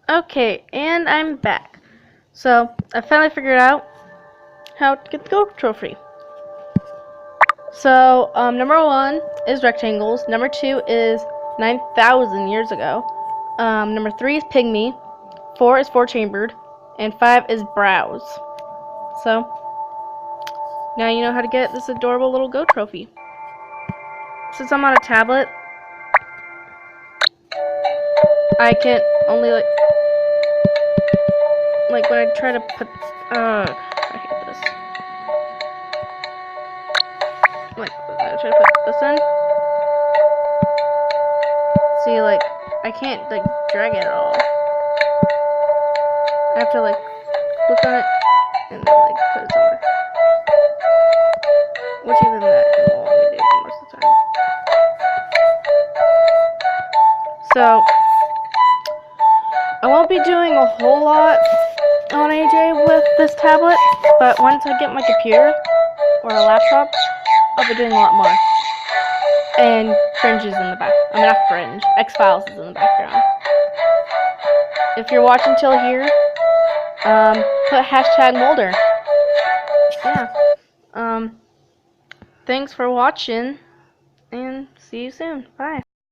Okay, and I'm back. So, I finally figured out how to get the gold trophy. So, number 1 is rectangles. Number 2 is 9,000 years ago. Number 3 is pygmy. 4 is four-chambered. And 5 is browse. So, now you know how to get this adorable little gold trophy. Since I'm on a tablet, I can only like when I try to put I hate this. Like when I try to put this in. See, like I can't like drag it at all. I have to like click on it and then like put it somewhere. Which even that can want me to do most of the time. So I won't be doing a whole lot on AJ with this tablet, but once I get my computer or a laptop, I'll be doing a lot more. And Fringe is in the back. I mean, not Fringe. X-Files is in the background. If you're watching till here, put hashtag Molder. Yeah. Thanks for watching, and see you soon. Bye.